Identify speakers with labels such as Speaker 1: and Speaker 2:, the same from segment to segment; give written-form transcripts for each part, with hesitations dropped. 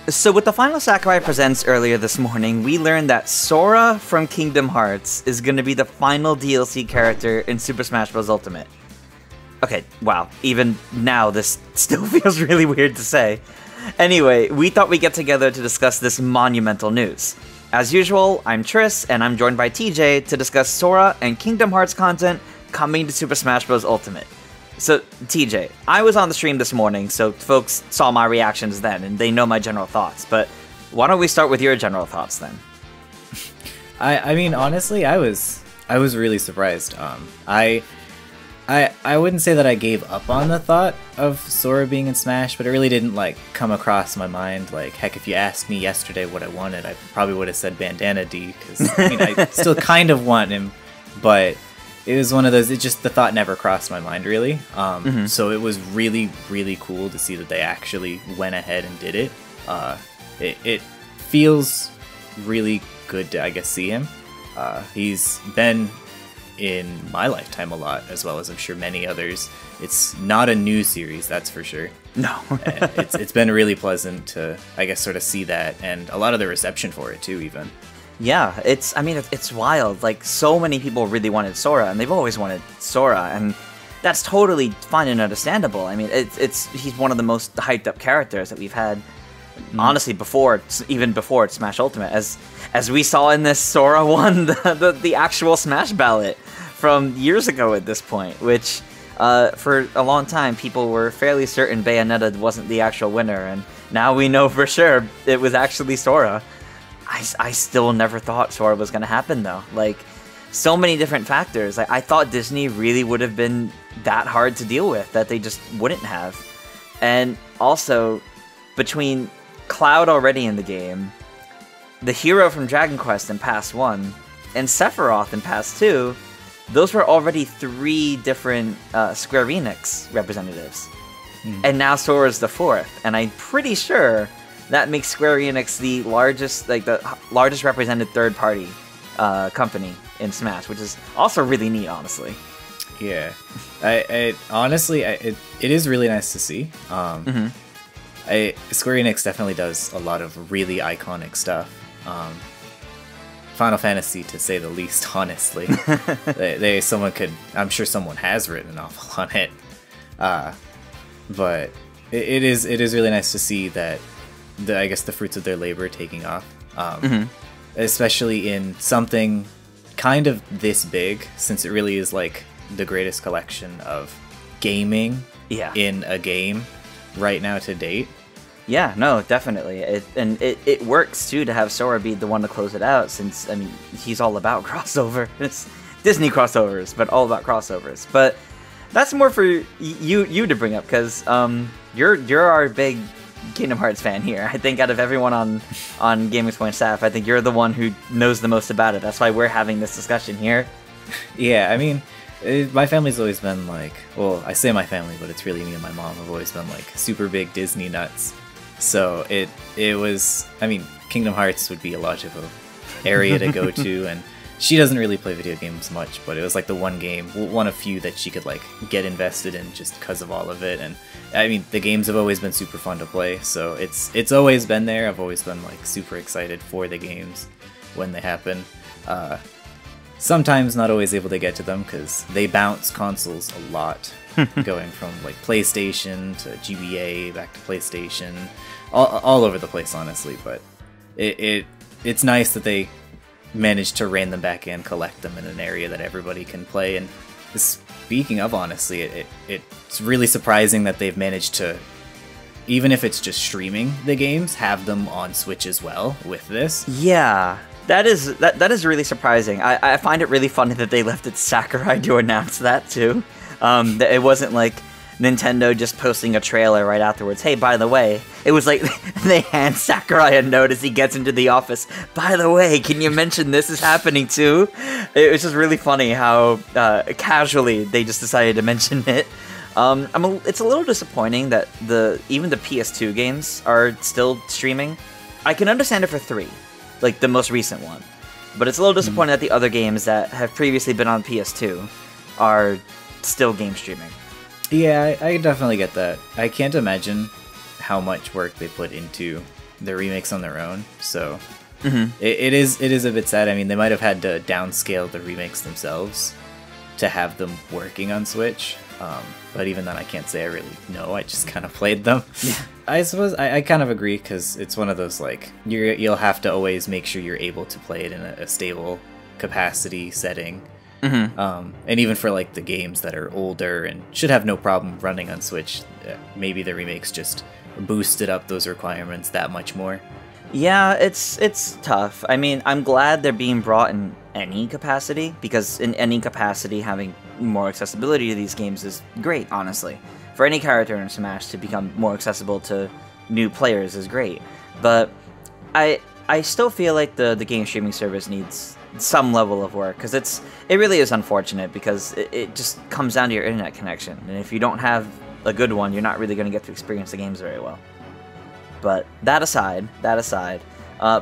Speaker 1: So with the final Sakurai Presents earlier this morning, we learned that Sora from Kingdom Hearts is going to be the final DLC character in Super Smash Bros. Ultimate. Okay, wow, even now this still feels really weird to say. Anyway, we thought we'd get together to discuss this monumental news. As usual, I'm Triss, and I'm joined by TJ to discuss Sora and Kingdom Hearts content coming to Super Smash Bros. Ultimate. So, TJ, I was on the stream this morning, so folks saw my reactions then, and they know my general thoughts, but why don't we start with your general thoughts then?
Speaker 2: I mean, honestly, I was really surprised. I wouldn't say that I gave up on the thought of Sora being in Smash, but it really didn't, like, come across my mind. Like, heck, if you asked me yesterday what I wanted, I probably would have said Bandana D, because, I mean, I still kind of want him, but it was one of those, it just, the thought never crossed my mind, really. So it was really, really cool to see that they actually went ahead and did it. It feels really good to, I guess, see him. He's been in my lifetime a lot, as well as I'm sure many others. It's not a new series, that's for sure.
Speaker 1: No.
Speaker 2: It's been really pleasant to, I guess, sort of see that, and a lot of the reception for it, too, even.
Speaker 1: Yeah, it's wild. Like, so many people really wanted Sora, and they've always wanted Sora, and that's totally fine and understandable. I mean, he's one of the most hyped up characters that we've had, honestly, even before Smash Ultimate, as we saw in this Sora won the actual Smash ballot from years ago at this point, which for a long time people were fairly certain Bayonetta wasn't the actual winner, and now we know for sure it was actually Sora. I still never thought Sora was going to happen, though. Like, so many different factors. Like, I thought Disney really would have been that hard to deal with, that they just wouldn't have. And also, between Cloud already in the game, the hero from Dragon Quest in Past 1, and Sephiroth in Past 2, those were already 3 different Square Enix representatives. And now Sora's the 4th, and I'm pretty sure that makes Square Enix the largest represented third-party company in Smash, which is also really neat, honestly.
Speaker 2: Yeah, honestly, it is really nice to see. Square Enix definitely does a lot of really iconic stuff. Final Fantasy, to say the least, honestly. I'm sure someone has written a novel on it. But it is really nice to see that I guess the fruits of their labor taking off, especially in something kind of this big, since it really is like the greatest collection of gaming in a game right now to date.
Speaker 1: Yeah, no, definitely. It works too to have Sora be the one to close it out, since, I mean, he's all about crossover. It's Disney crossovers, but all about crossovers. But that's more for you to bring up, because you're our big Kingdom Hearts fan here. I think out of everyone on GameXplain staff, I think you're the one who knows the most about it. That's why we're having this discussion here.
Speaker 2: Yeah, I mean, my family's always been like, well, I say my family, but it's really me and my mom have always been like super big Disney nuts. So it was, I mean, Kingdom Hearts would be a logical area to go to, and she doesn't really play video games much, but it was like the one game, one of few that she could like get invested in just because of all of it. And I mean, the games have always been super fun to play, so it's always been there. I've always been like super excited for the games when they happen. Sometimes not always able to get to them because they bounce consoles a lot, going from like PlayStation to GBA back to PlayStation, all over the place, honestly. But it's nice that they managed to rein them back in, collect them in an area that everybody can play. And speaking of, honestly, it's really surprising that they've managed to, even if it's just streaming the games, have them on Switch as well with this.
Speaker 1: Yeah, that is really surprising. I find it really funny that they left it Sakurai to announce that too. That it wasn't like Nintendo just posting a trailer right afterwards. Hey, by the way, it was like they hand Sakurai a note as he gets into the office. By the way, can you mention this is happening too? It was just really funny how casually they just decided to mention it. It's a little disappointing that even the PS2 games are still streaming. I can understand it for 3, like the most recent one, but it's a little disappointing that the other games that have previously been on PS2 are still game streaming.
Speaker 2: Yeah, I definitely get that. I can't imagine how much work they put into the remakes on their own. So it is a bit sad. I mean, they might have had to downscale the remakes themselves to have them working on Switch. But even then, I can't say I really know. I just kind of played them. Yeah. I suppose I kind of agree, because it's one of those, like, you'll have to always make sure you're able to play it in a stable capacity setting. And even for, like, the games that are older and should have no problem running on Switch, maybe the remakes just boosted up those requirements that much more.
Speaker 1: Yeah, it's tough. I mean, I'm glad they're being brought in any capacity, because in any capacity, having more accessibility to these games is great, honestly. For any character in Smash to become more accessible to new players is great. But I still feel like the game streaming service needs some level of work, because it really is unfortunate, because it just comes down to your internet connection. And if you don't have a good one, you're not really going to get to experience the games very well. But that aside,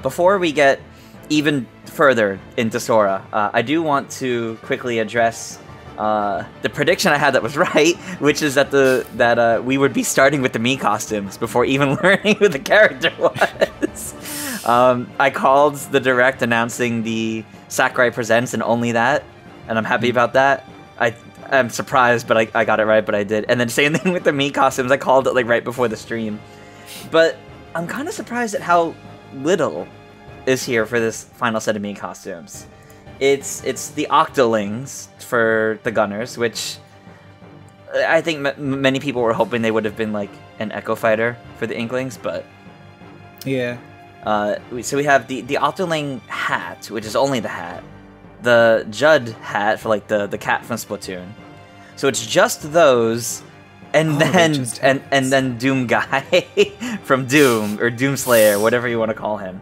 Speaker 1: before we get even further into Sora, I do want to quickly address the prediction I had that was right, which is that we would be starting with the Mii costumes before even learning who the character was. I called the direct announcing the Sakurai Presents and only that, and I'm happy about that. I'm surprised, but I got it right, but I did. And then same thing with the Mii costumes, I called it like right before the stream. But I'm kind of surprised at how little is here for this final set of Mii costumes. It's the Octolings for the Gunners, which I think many people were hoping they would have been like an Echo Fighter for the Inklings, but
Speaker 2: yeah.
Speaker 1: So we have the Octoling hat, which is only the hat, the Judd hat for like the cat from Splatoon. So it's just those. And then Doom Guy from Doom, or Doomslayer, whatever you want to call him.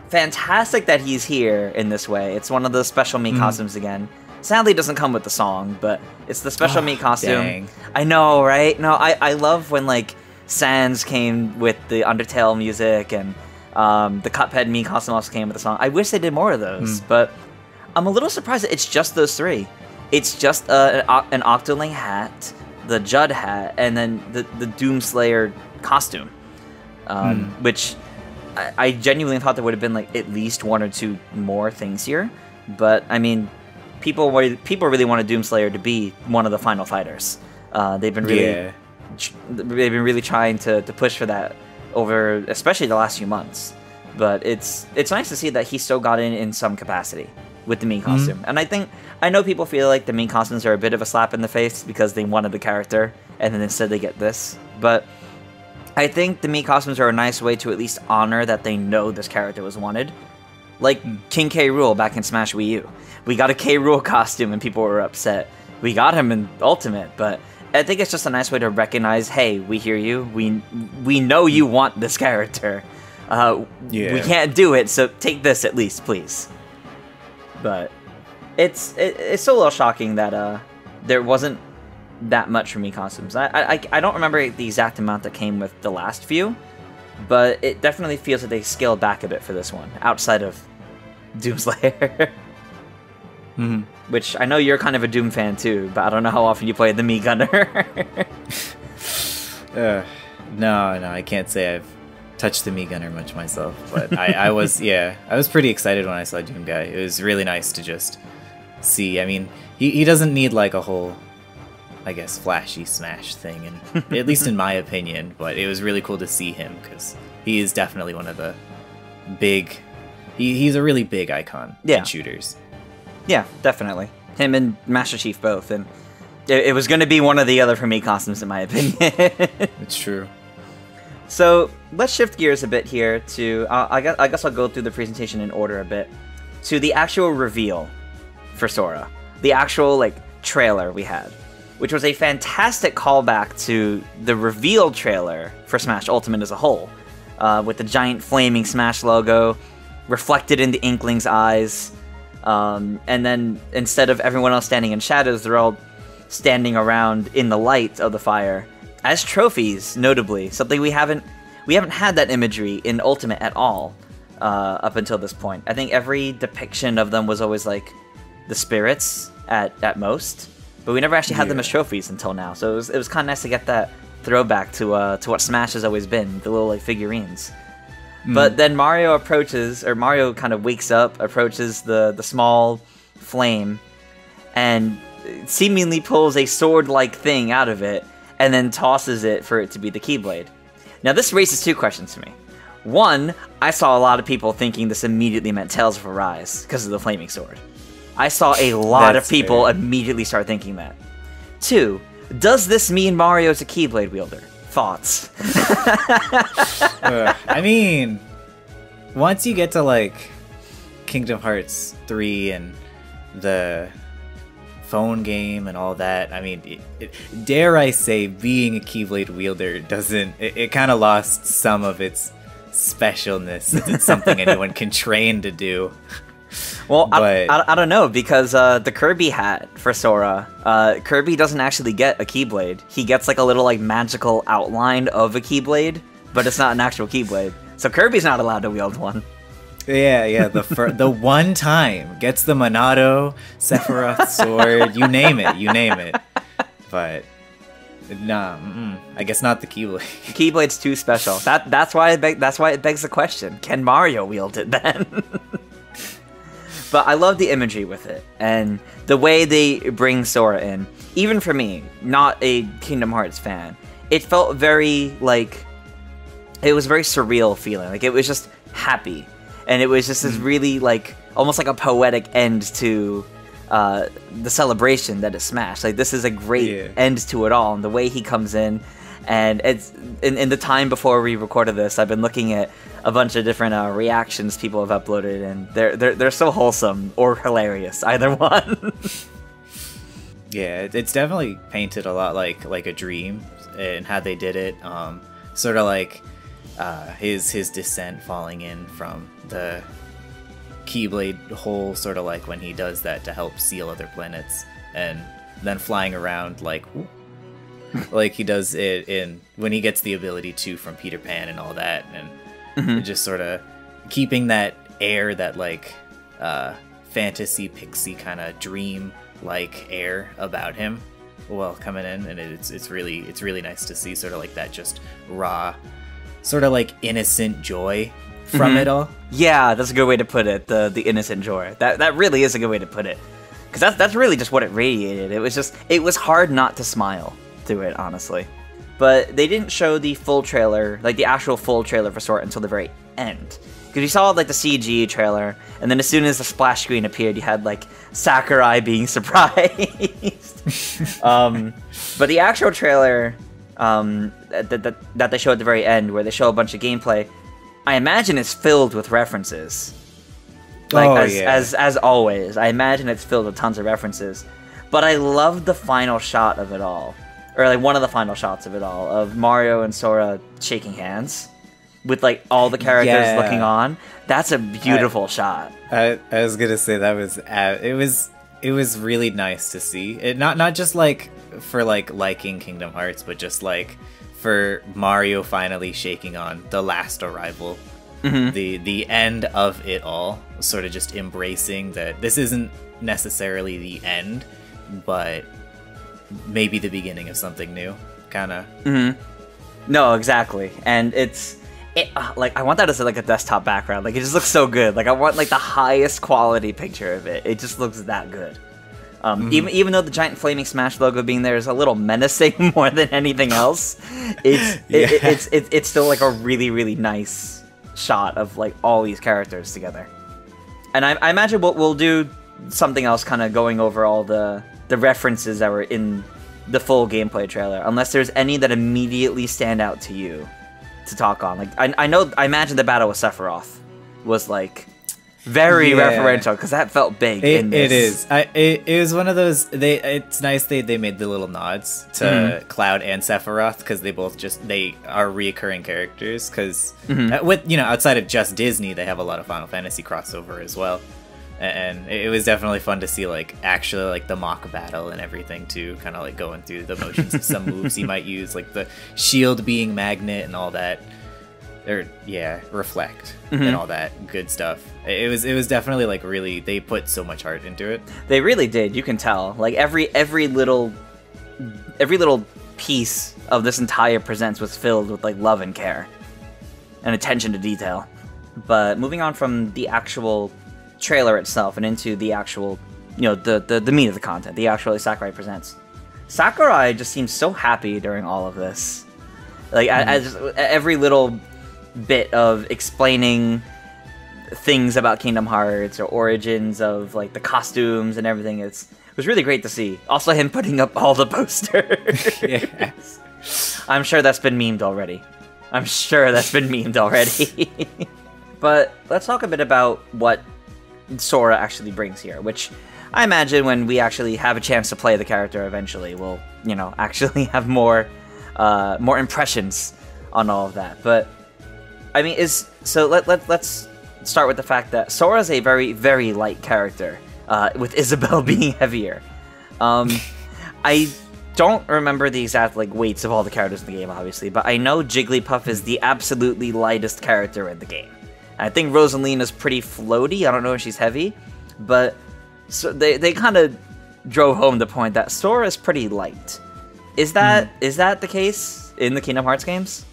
Speaker 1: Fantastic that he's here in this way. It's one of the special Mii costumes again. Sadly, it doesn't come with the song, but it's the special Mii costume.
Speaker 2: Dang.
Speaker 1: I know, right? No, I love when like Sans came with the Undertale music, and the Cuphead Mii costume also came with the song. I wish they did more of those, but I'm a little surprised that it's just those three. It's just an Octoling hat, the Judd hat, and then the Doomslayer costume, which I genuinely thought there would have been like at least one or two more things here. But I mean, people really wanted Doomslayer to be one of the final fighters. They've been really trying to push for that over, especially the last few months. But it's nice to see that he still got in some capacity with the Mii costume. And I know people feel like the Mii costumes are a bit of a slap in the face because they wanted the character and then instead they get this. But I think the Mii costumes are a nice way to at least honor that they know this character was wanted. Like King K. Rool back in Smash Wii U. We got a K. Rool costume and people were upset. We got him in Ultimate, but I think it's just a nice way to recognize, hey, we hear you. We know you want this character. We can't do it, so take this at least, please. But it's still a little shocking that there wasn't that much for Mii costumes. I don't remember the exact amount that came with the last few, but it definitely feels that they scaled back a bit for this one, outside of Doomslayer. Which I know you're kind of a Doom fan too, but I don't know how often you play the Mii Gunner.
Speaker 2: No, I can't say I've touched the Mii Gunner much myself, but I was pretty excited when I saw Doom Guy. It was really nice to just see. I mean, he doesn't need like a whole, I guess, flashy Smash thing, and at least in my opinion, but it was really cool to see him because he is definitely one of the big. He's a really big icon in shooters.
Speaker 1: Yeah, definitely. Him and Master Chief both, and it was going to be one or the other for Mii costumes, in my opinion.
Speaker 2: It's true.
Speaker 1: So let's shift gears a bit here to, I guess I'll go through the presentation in order a bit, to the actual reveal for Sora. The actual, like, trailer we had, which was a fantastic callback to the reveal trailer for Smash Ultimate as a whole, with the giant flaming Smash logo reflected in the Inkling's eyes. And then instead of everyone else standing in shadows, they're all standing around in the light of the fire as trophies, notably. Something we haven't had that imagery in Ultimate at all up until this point. I think every depiction of them was always like the spirits at most, but we never actually had them as trophies until now. So it was kind of nice to get that throwback to what Smash has always been, the little like figurines. But then Mario kind of wakes up, approaches the small flame, and seemingly pulls a sword-like thing out of it, and then tosses it for it to be the Keyblade. Now this raises two questions to me. One, I saw a lot of people thinking this immediately meant Tales of Arise because of the flaming sword. I saw a lot of people immediately start thinking that. Two, does this mean Mario's a Keyblade wielder? Thoughts?
Speaker 2: I mean, once you get to like Kingdom Hearts 3 and the phone game and all that, I mean, dare I say, being a Keyblade wielder doesn't... It kind of lost some of its specialness. It's something anyone can train to do.
Speaker 1: Well, I don't know, because the Kirby hat for Sora, Kirby doesn't actually get a Keyblade. He gets like a little like magical outline of a Keyblade, but it's not an actual Keyblade. So Kirby's not allowed to wield one.
Speaker 2: Yeah, the one time gets the Monado, Sephiroth sword, you name it. But nah, I guess not the Keyblade.
Speaker 1: The Keyblade's too special. That's why it begs the question: can Mario wield it then? But I love the imagery with it, and the way they bring Sora in. Even for me, not a Kingdom Hearts fan, it felt very, like... It was a very surreal feeling. Like, it was just happy. And it was just this really, like, almost like a poetic end to the celebration that is Smash. Like, this is a great end to it all, and the way he comes in. And it's in the time before we recorded this, I've been looking at a bunch of different reactions people have uploaded, and they're so wholesome or hilarious, either one.
Speaker 2: Yeah, it's definitely painted a lot like a dream, and how they did it. Sort of like his descent falling in from the Keyblade hole, sort of like when he does that to help seal other planets, and then flying around like he does it in when he gets the ability to from Peter Pan and all that, and just sort of keeping that air, that like fantasy pixie kind of dream like air about him while coming in, and it's really nice to see sort of like that just raw, sort of like innocent joy from it all.
Speaker 1: Yeah, that's a good way to put it. The innocent joy. That really is a good way to put it, because that's really just what it radiated. It was hard not to smile through it, honestly. But they didn't show the full trailer, like the actual full trailer for Sora, until the very end. Because you saw like the CG trailer, and then as soon as the splash screen appeared, you had like Sakurai being surprised. But the actual trailer that they show at the very end, where they show a bunch of gameplay, I imagine it's filled with references. Like as always, I imagine it's filled with tons of references. But I love the final shot of it all. Or like one of the final shots of it all, of Mario and Sora shaking hands with like all the characters looking on. That's a beautiful shot.
Speaker 2: I was gonna say that was it was really nice to see it, not just like for like liking Kingdom Hearts, but just like for Mario finally shaking on the last arrival, the end of it all, sort of just embracing that this isn't necessarily the end, but maybe the beginning of something new, kind of.
Speaker 1: No, exactly, and like I want that as like a desktop background. Like it just looks so good. Like I want like the highest quality picture of it. It just looks that good. Even though the giant flaming Smash logo being there is a little menacing more than anything else, it's still like a really nice shot of like all these characters together. And I imagine we'll do something else, kind of going over all the references that were in the full gameplay trailer, unless there's any that immediately stand out to you to talk on. Like I imagine the battle with Sephiroth was like very referential, because that felt big. In this.
Speaker 2: It was one of those. It's nice they made the little nods to Cloud and Sephiroth, because they are reoccurring characters. Because with outside of just Disney, they have a lot of Final Fantasy crossover as well. And it was definitely fun to see, like, actually, like, the mock battle and everything, too. Kind of, like, going through the motions of some moves he might use, like the shield being magnet and all that. Or, reflect and all that good stuff. It was definitely, like, really, they put so much heart into it.
Speaker 1: They really did, you can tell. Like, every little piece of this entire Presents was filled with like love and care and attention to detail. But moving on from the actual trailer itself and into the actual, the meat of the content, the actual Sakurai Presents. Sakurai just seems so happy during all of this. Like, as every little bit of explaining things about Kingdom Hearts or origins of, like, the costumes and everything, it was really great to see. Also, him putting up all the posters. Yes. I'm sure that's been memed already. But let's talk a bit about what Sora actually brings here, which I imagine when we actually have a chance to play the character eventually, we'll, actually have more impressions on all of that. But I mean, let's start with the fact that Sora's a very, very light character, with Isabelle being heavier. I don't remember the exact weights of all the characters in the game, obviously, but I know Jigglypuff is the absolutely lightest character in the game. I think Rosalina's pretty floaty. I don't know if she's heavy, but so they kind of drove home the point that Sora is pretty light. Is that the case in the Kingdom Hearts games?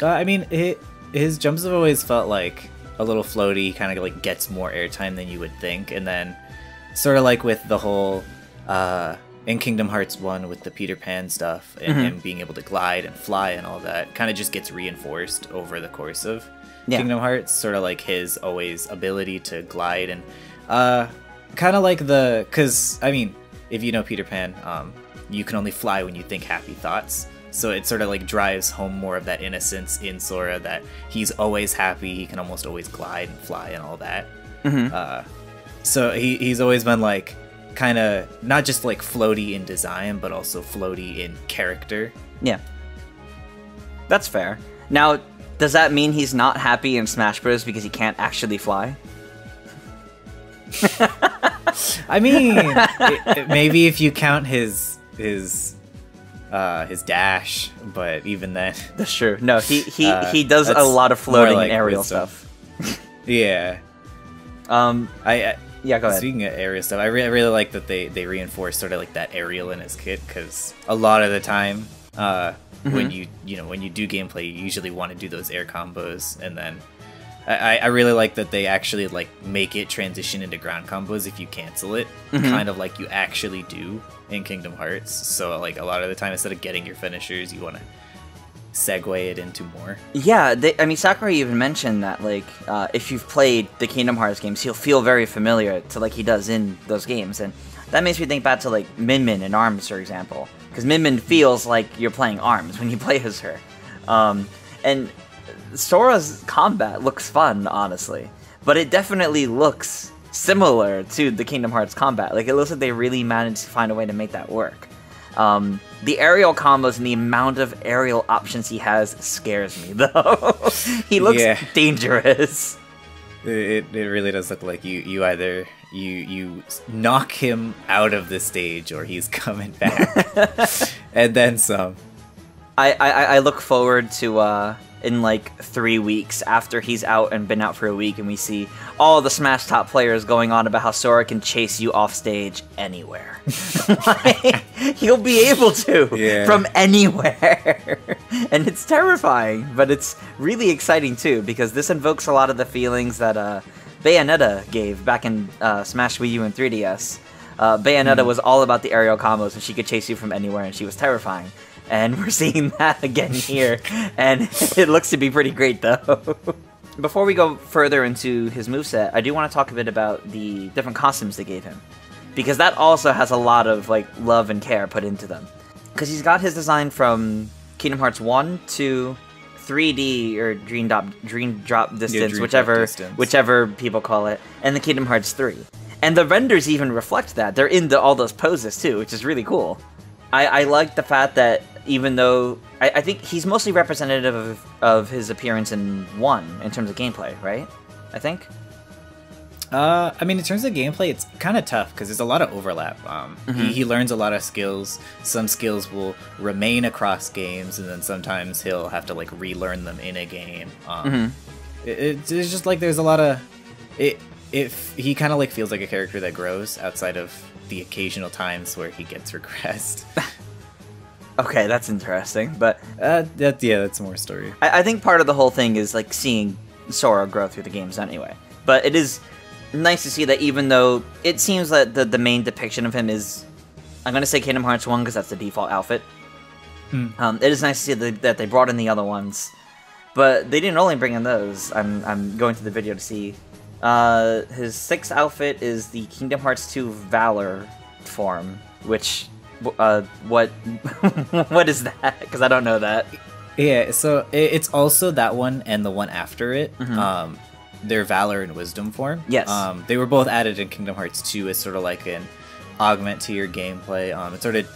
Speaker 2: I mean, his jumps have always felt like a little floaty, kind of gets more airtime than you would think, and then sort of like with the whole in Kingdom Hearts 1 with the Peter Pan stuff and him being able to glide and fly and all that, kind of just gets reinforced over the course of Kingdom Hearts, sort of like his always ability to glide and kind of like because I mean, if you know Peter Pan, you can only fly when you think happy thoughts, so it sort of drives home more of that innocence in Sora, that he's always happy, he can almost always glide and fly and all that. So he's always been kind of not just floaty in design, but also floaty in character. Yeah,
Speaker 1: that's fair. Now, does that mean he's not happy in Smash Bros. Because he can't actually fly?
Speaker 2: I mean, maybe if you count his dash, but even then,
Speaker 1: that's true. No, he does a lot of floating and aerial stuff.
Speaker 2: Yeah.
Speaker 1: Yeah, go ahead.
Speaker 2: Speaking of aerial stuff, I really like that they reinforce sort of that aerial in his kit, because a lot of the time, when you do gameplay, you usually want to do those air combos, and then I really like that they actually make it transition into ground combos if you cancel it, kind of like you actually do in Kingdom Hearts. So a lot of the time, instead of getting your finishers, you want to segue it into more.
Speaker 1: Yeah, I mean, Sakurai even mentioned that if you've played the Kingdom Hearts games, he'll feel very familiar to he does in those games, and that makes me think back to Min Min in ARMS, for example, because Min Min feels like you're playing ARMS when you play as her. And Sora's combat looks fun, honestly, but it definitely looks similar to the Kingdom Hearts combat. It looks like they really managed to find a way to make that work. The aerial combos and the amount of aerial options he has scares me, though. He looks dangerous.
Speaker 2: It really does look like you either you knock him out of the stage or he's coming back, and then some.
Speaker 1: I look forward to in 3 weeks after he's out and been out for a week, and we see all the Smash Top players going on about how Sora can chase you off stage anywhere. He'll be able to from anywhere, and it's terrifying, but it's really exciting too, because this invokes a lot of the feelings that Bayonetta gave back in Smash Wii U and 3DS. Bayonetta was all about the aerial combos, and she could chase you from anywhere, and she was terrifying. And we're seeing that again here, and it looks to be pretty great, though. Before we go further into his moveset, I do want to talk a bit about the different costumes they gave him, because that also has a lot of love and care put into them. Because he's got his design from Kingdom Hearts 1 to 3D or Dream Drop Distance, whichever people call it, and the Kingdom Hearts 3. And the renders even reflect that. They're in all those poses too, which is really cool. I like the fact that even though I think he's mostly representative of his appearance in 1 in terms of gameplay, right? I think.
Speaker 2: I mean, in terms of gameplay, it's kind of tough because there's a lot of overlap. He learns a lot of skills. Some skills will remain across games, and then sometimes he'll have to relearn them in a game. It's just there's a lot of if he kind of feels like a character that grows outside of the occasional times where he gets regressed.
Speaker 1: Okay, that's interesting. But
Speaker 2: that's more story.
Speaker 1: I think part of the whole thing is like seeing Sora grow through the games anyway. But it is nice to see that even though it seems that the main depiction of him is, I'm gonna say Kingdom Hearts 1 because that's the default outfit. It is nice to see that they brought in the other ones, but they didn't only bring in those. I'm going to the video to see. His 6th outfit is the Kingdom Hearts 2 Valor form, which what what is that? Because I don't know that.
Speaker 2: Yeah, so it's also that one and the one after it. Their Valor and Wisdom form.
Speaker 1: Yes.
Speaker 2: They were both added in Kingdom Hearts 2 as sort of like an augment to your gameplay. It's sort of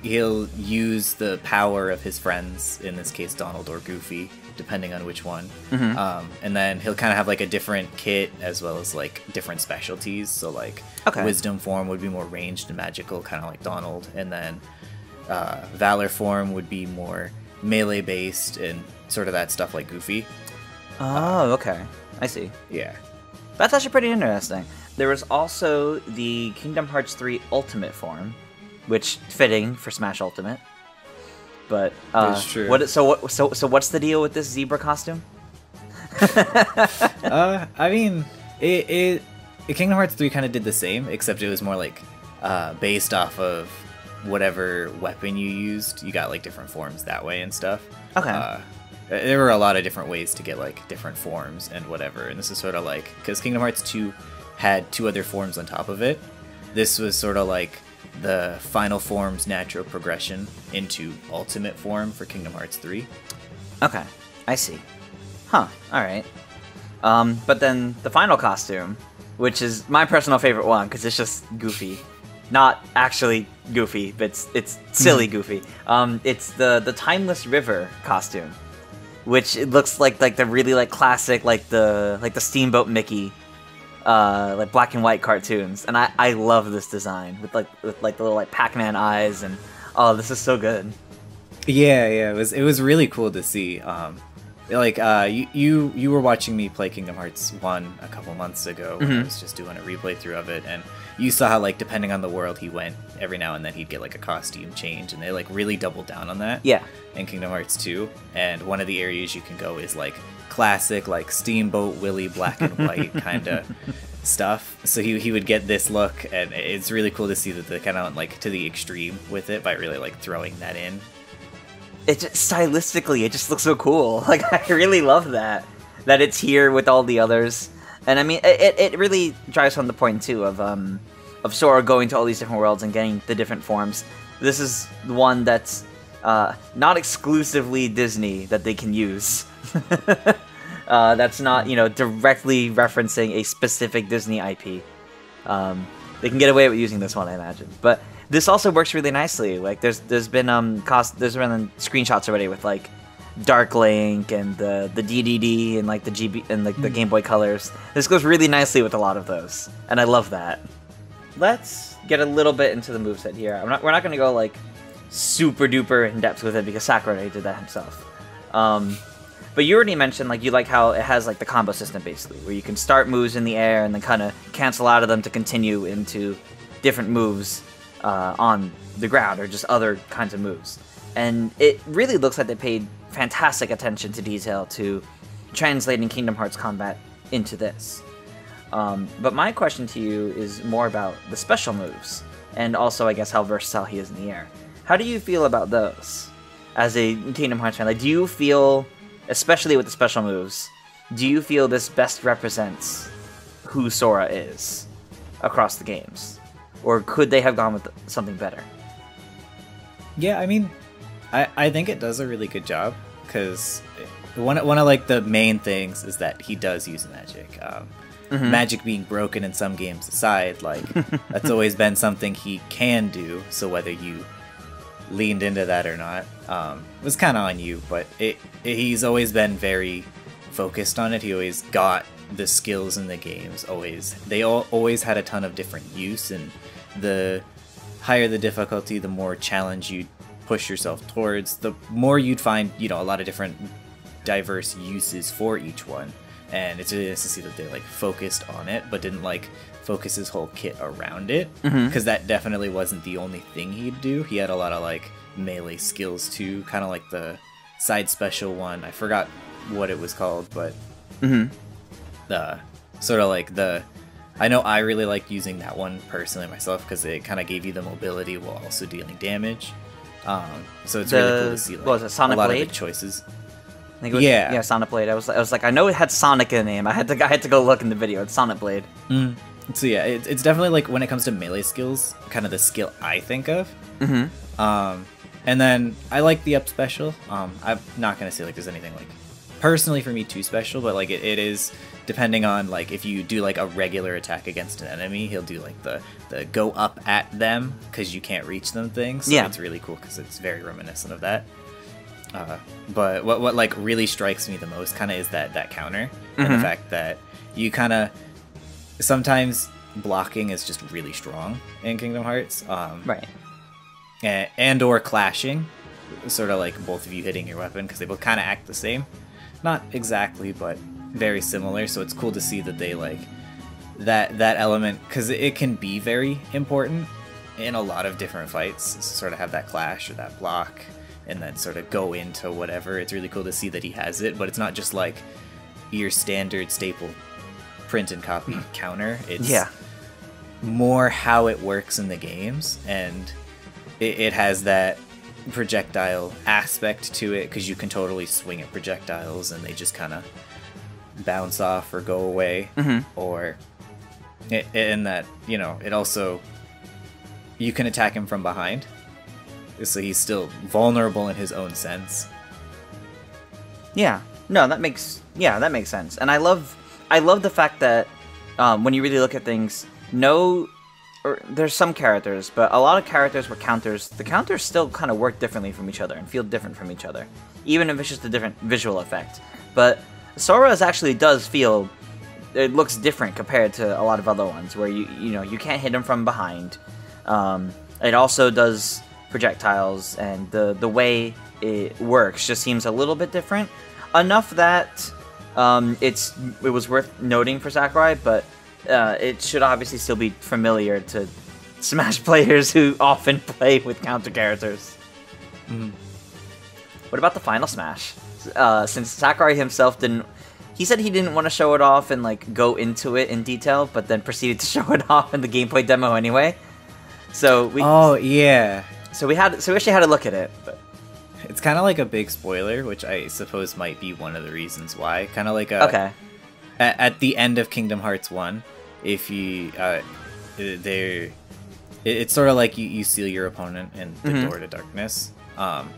Speaker 2: he'll use the power of his friends, in this case Donald or Goofy, depending on which one. And then he'll kind of have like a different kit as well as like different specialties. So like Wisdom form would be more ranged and magical, kind of like Donald, and then Valor form would be more melee based and sort of that stuff like Goofy.
Speaker 1: Oh, okay. I see.
Speaker 2: Yeah.
Speaker 1: That's actually pretty interesting. There was also the Kingdom Hearts 3 Ultimate form, which fitting for Smash Ultimate. But
Speaker 2: that's true.
Speaker 1: So what's the deal with this zebra costume?
Speaker 2: I mean, Kingdom Hearts 3 kind of did the same, except it was more like based off of whatever weapon you used. You got like different forms that way and stuff.
Speaker 1: Okay.
Speaker 2: There were a lot of different ways to get like different forms and whatever, and this is sort of like, because Kingdom Hearts 2 had 2 other forms on top of it. This was sort of like the final form's natural progression into ultimate form for Kingdom Hearts 3.
Speaker 1: Okay, I see. Huh, alright. But then the final costume, which is my personal favorite one, because it's just goofy. Not actually goofy, but it's silly goofy. It's the Timeless River costume, which it looks like the really like classic the Steamboat Mickey, like black and white cartoons, and I love this design with the little like Pac-Man eyes, and oh, this is so good.
Speaker 2: Yeah, it was really cool to see. You were watching me play Kingdom Hearts 1 a couple months ago when I was just doing a replay through of it, and you saw how like depending on the world he went, every now and then he'd get like a costume change, and they like really doubled down on that.
Speaker 1: Yeah.
Speaker 2: In Kingdom Hearts 2, and one of the areas you can go is like classic like Steamboat Willie black and white kind of stuff. So he would get this look, and it's really cool to see that they kind of went like to the extreme with it by really like throwing that in.
Speaker 1: It just, stylistically, it just looks so cool. Like, I really love that it's here with all the others. And I mean, it really drives home the point too of Sora going to all these different worlds and getting the different forms. This is one that's not exclusively Disney that they can use. That's not, directly referencing a specific Disney IP. They can get away with using this one, I imagine. But this also works really nicely. Like there's been screenshots already with like Dark Link and the DDD and like the GB and like the Game Boy Colors. This goes really nicely with a lot of those, and I love that. Let's get a little bit into the moveset here. We're not going to go like super duper in depth with it because Sakurai did that himself. But you already mentioned like you like how it has like the combo system basically, where you can start moves in the air and then kind of cancel out of them to continue into different moves on the ground or just other kinds of moves. And it really looks like they paid fantastic attention to detail to translating Kingdom Hearts combat into this. But my question to you is more about the special moves, and also I guess how versatile he is in the air. How do you feel about those as a Kingdom Hearts fan? Like, do you feel, especially with the special moves, do you feel this best represents who Sora is across the games? Or could they have gone with something better?
Speaker 2: Yeah, I mean, I think it does a really good job, because one of like the main things is that he does use magic. Magic being broken in some games aside, like that's always been something he can do. So whether you leaned into that or not was kind of on you, but he's always been very focused on it. He always got the skills in the games. They always had a ton of different use, and the higher the difficulty, the more challenge you'd push yourself towards, the more you'd find a lot of different diverse uses for each one. and it's really nice to see that they like focused on it, but didn't like focus his whole kit around it, because that definitely wasn't the only thing he'd do. He had a lot of like melee skills too, kind of like the side special one. I forgot what it was called, but sort of like the. I know I really like using that one personally myself because it kind of gave you the mobility while also dealing damage. So it's really cool to see like,
Speaker 1: what was it, Sonic
Speaker 2: a lot
Speaker 1: Blade?
Speaker 2: of the choices.
Speaker 1: I think it was, yeah, Sonic Blade. I was like, I know it had Sonic in the name. I had to go look in the video. It's Sonic Blade.
Speaker 2: So yeah, it's definitely like when it comes to melee skills, kind of the skill I think of. And then I like the up special. I'm not gonna say like there's anything like personally for me too special, but like it is depending on like if you do like a regular attack against an enemy, he'll do like the go up at them because you can't reach them thing. So it's really cool because it's very reminiscent of that. But what like really strikes me the most kind of is that counter and the fact that you kind of sometimes blocking is just really strong in Kingdom Hearts,
Speaker 1: Right.
Speaker 2: and or clashing, sort of like both of you hitting your weapon because they both kind of act the same, not exactly, but very similar. So it's cool to see that they like that element because it can be very important in a lot of different fights. Sort of have that clash or that block, and then sort of go into whatever. It's really cool to see that he has it, but it's not just like your standard staple print and copy counter. It's more how it works in the games, and it has that projectile aspect to it because you can totally swing at projectiles and they just kind of bounce off or go away, or and that, you know, it also you can attack him from behind, so he's still vulnerable in his own sense.
Speaker 1: That makes sense. And I love the fact that when you really look at things, there's some characters, but a lot of characters where the counters still kind of work differently from each other and feel different from each other, even if it's just a different visual effect. But Sora's actually does feel, it looks different compared to a lot of other ones where you can't hit him from behind. It also does projectiles, and the way it works just seems a little bit different. Enough that it was worth noting for Sakurai, but it should obviously still be familiar to Smash players who often play with counter characters. What about the final Smash? Since Sakurai himself he said he didn't want to show it off and like go into it in detail, but then proceeded to show it off in the gameplay demo anyway. So we actually had to look at it. But
Speaker 2: it's kind of like a big spoiler, which I suppose might be one of the reasons why. Kind of like at the end of Kingdom Hearts 1, if you it's sort of like you seal your opponent in the door to darkness, and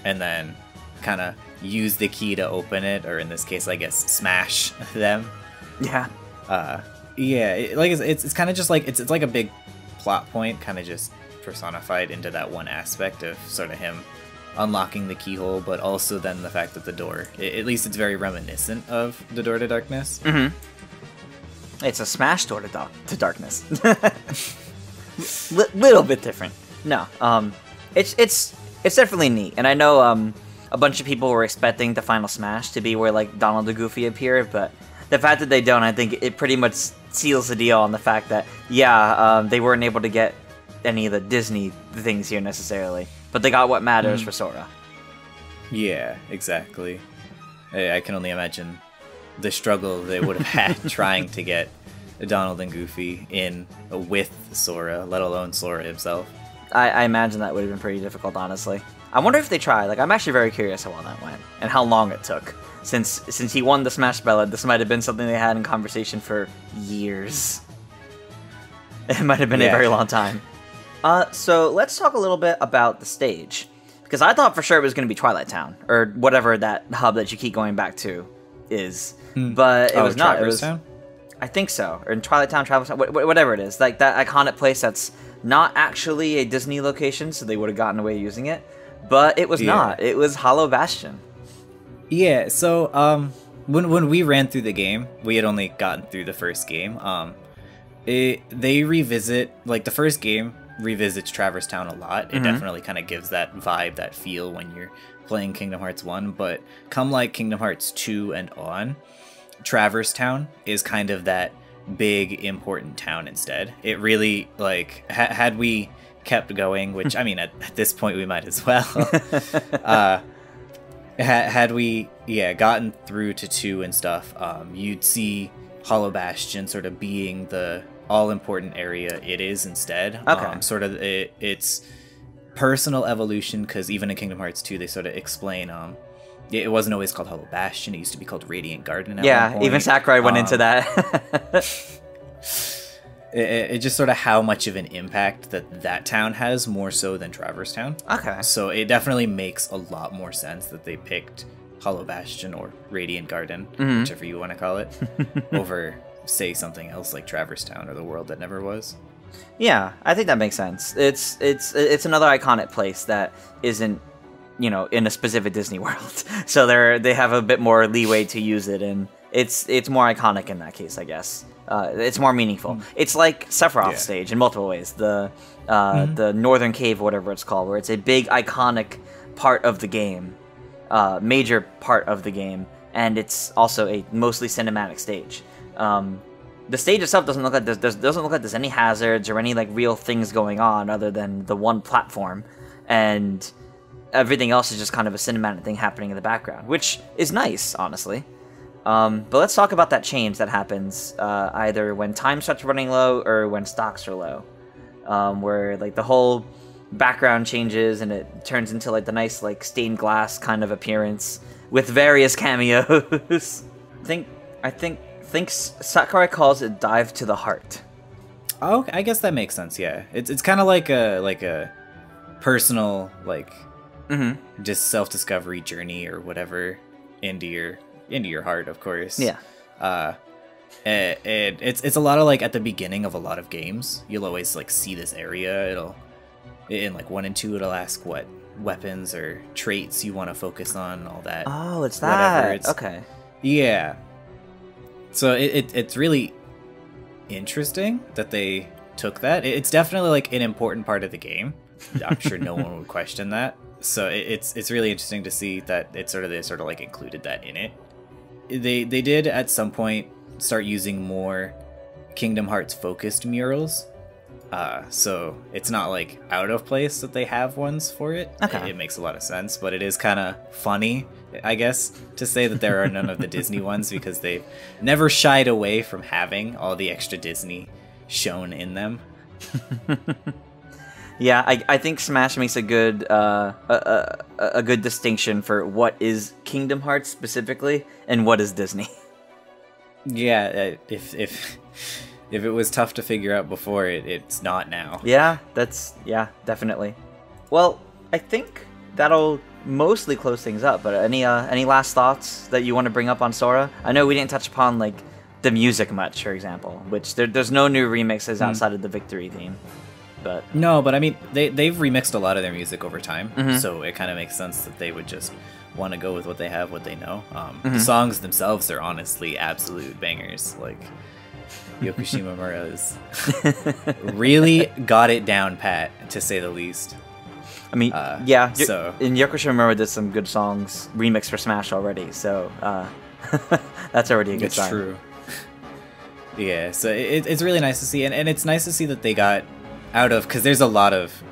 Speaker 2: then kind of use the key to open it, or in this case, I guess, smash them. It's kind of just like it's like a big plot point, kind of just personified into that one aspect of sort of him unlocking the keyhole, but also then the fact that the door, at least it's very reminiscent of the door to darkness.
Speaker 1: It's a Smash door to darkness. Little bit different. No, it's definitely neat, and I know a bunch of people were expecting the final Smash to be where like Donald and Goofy appear, but the fact that they don't, I think it pretty much seals the deal on the fact that they weren't able to get any of the Disney things here necessarily, but they got what matters for Sora. Yeah,
Speaker 2: exactly. I can only imagine the struggle they would have had trying to get Donald and Goofy in with Sora, let alone Sora himself.
Speaker 1: I imagine that would have been pretty difficult, honestly. I wonder if they tried. Like, I'm actually very curious how well that went and how long it took. Since he won the Smash Ballad, this might have been something they had in conversation for years. It might have been a very long time. So let's talk a little bit about the stage, because I thought for sure it was going to be Twilight Town, or whatever that hub that you keep going back to is, but it was not. It was Town? I think so, or in Twilight Town, Traverse Town, whatever it is, like that iconic place that's not actually a Disney location, so they would have gotten away using it, but it was not. It was Hollow Bastion.
Speaker 2: Yeah. So when we ran through the game, we had only gotten through the first game. They revisit, like, the first game revisits Traverse Town a lot. It definitely kind of gives that vibe, that feel when you're playing Kingdom Hearts 1, but come like Kingdom Hearts 2 and on, Traverse Town is kind of that big important town instead. It really, like, had we kept going, which I mean at this point we might as well, had we gotten through to 2 and stuff, you'd see Hollow Bastion sort of being the all-important area it is instead.
Speaker 1: Okay.
Speaker 2: Sort of its personal evolution, because even in Kingdom Hearts 2 they sort of explain it wasn't always called Hollow Bastion, it used to be called Radiant Garden at one point.
Speaker 1: Even Sakurai went into that.
Speaker 2: It just sort of how much of an impact that town has, more so than Traverse Town.
Speaker 1: Okay.
Speaker 2: So it definitely makes a lot more sense that they picked Hollow Bastion or Radiant Garden, whichever you want to call it, over, say, something else like Traverse Town or the world that never was.
Speaker 1: Yeah, I think that makes sense. It's another iconic place that isn't, you know, in a specific Disney world. So they have a bit more leeway to use it, and it's more iconic in that case, I guess. It's more meaningful. It's like Sephiroth's stage in multiple ways. The Northern Cave, whatever it's called, where it's a big iconic part of the game, major part of the game, and it's also a mostly cinematic stage. The stage itself doesn't look like there's any hazards or any like real things going on other than the one platform, and everything else is just kind of a cinematic thing happening in the background, which is nice, honestly. But let's talk about that change that happens either when time starts running low or when stocks are low, where like the whole background changes and it turns into like the nice like stained glass kind of appearance with various cameos. I think Sakurai calls it Dive to the Heart.
Speaker 2: Oh, I guess that makes sense. Yeah, it's kind of like a personal like just self-discovery journey or whatever into your heart, of course.
Speaker 1: Yeah.
Speaker 2: It's a lot of like at the beginning of a lot of games, you'll always like see this area. It'll in like 1 and 2, it'll ask what weapons or traits you want to focus on, all that.
Speaker 1: Oh, it's that. Okay.
Speaker 2: Yeah. So it's really interesting that they took that. It's definitely like an important part of the game. I'm sure no one would question that. So it's really interesting to see that they sort of like included that in it. They did at some point start using more Kingdom Hearts focused murals. So it's not like out of place that they have ones for it.
Speaker 1: Okay.
Speaker 2: It makes a lot of sense, but it is kind of funny, I guess, to say that there are none of the Disney ones because they've never shied away from having all the extra Disney shown in them.
Speaker 1: Yeah, I think Smash makes a good distinction for what is Kingdom Hearts specifically and what is Disney.
Speaker 2: Yeah, if it was tough to figure out before, it's not now.
Speaker 1: Yeah, definitely. Well, I think that'll mostly close things up. But any last thoughts that you want to bring up on Sora? I know we didn't touch upon like the music much, for example, which there's no new remixes outside of the Victory theme. But
Speaker 2: I mean they've remixed a lot of their music over time, so it kind of makes sense that they would just want to go with what they have, what they know. The songs themselves are honestly absolute bangers. Like Yoko Shimomura's really got it down pat, to say the least.
Speaker 1: I mean, and Yoko Shimomura did some good songs remixed for Smash already, so that's already a good sign.
Speaker 2: It's true. Yeah, so it's really nice to see, and it's nice to see that they got out of, because there's a lot of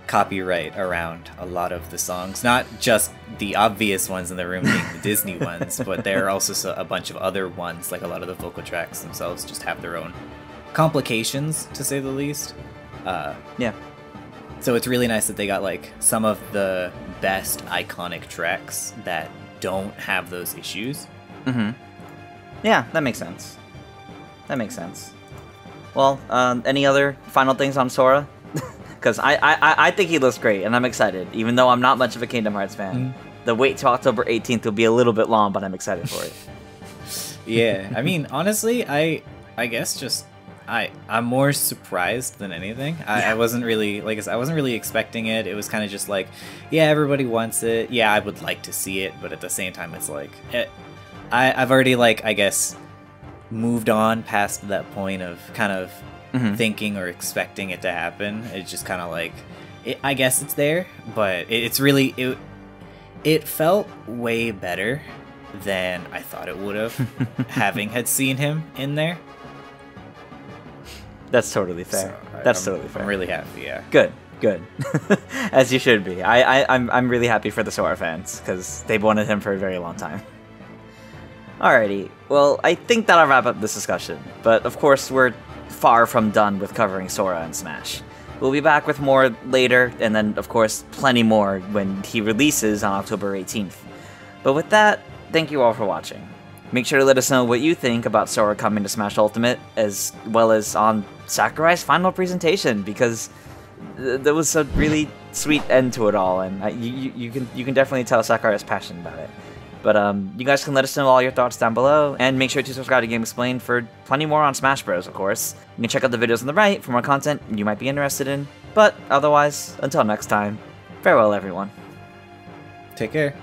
Speaker 2: copyright around a lot of the songs, not just the obvious ones in the room being the Disney ones, but there are also a bunch of other ones, like a lot of the vocal tracks themselves just have their own complications, to say the least.
Speaker 1: Yeah.
Speaker 2: So it's really nice that they got like some of the best iconic tracks that don't have those issues.
Speaker 1: Yeah, that makes sense. Well, any other final things on Sora? Because I think he looks great, and I'm excited, even though I'm not much of a Kingdom Hearts fan. The wait till October 18th will be a little bit long, but I'm excited for it.
Speaker 2: Yeah, I mean, honestly, I guess just I'm more surprised than anything. I wasn't really, like I said, I wasn't really expecting it. It was kind of just like, yeah, everybody wants it. Yeah, I would like to see it, but at the same time, it's like, I've already, like, I guess, moved on past that point of kind of thinking or expecting it to happen. It's just kind of like, I guess it's there, but it's really, it felt way better than I thought it would have, having had seen him in there.
Speaker 1: That's totally fair.
Speaker 2: So totally fair. I'm really happy, yeah.
Speaker 1: Good. As you should be. I'm really happy for the Sora fans, because they've wanted him for a very long time. Alrighty, well, I think that'll wrap up this discussion, but of course we're far from done with covering Sora and Smash. We'll be back with more later, and then of course plenty more when he releases on October 18th. But with that, thank you all for watching. Make sure to let us know what you think about Sora coming to Smash Ultimate, as well as on Sakurai's final presentation, because there was a really sweet end to it all, and you can definitely tell Sakurai is passionate about it. But you guys can let us know all your thoughts down below, and make sure to subscribe to GameXplain for plenty more on Smash Bros, of course. You can check out the videos on the right for more content you might be interested in. But otherwise, until next time, farewell everyone.
Speaker 2: Take care.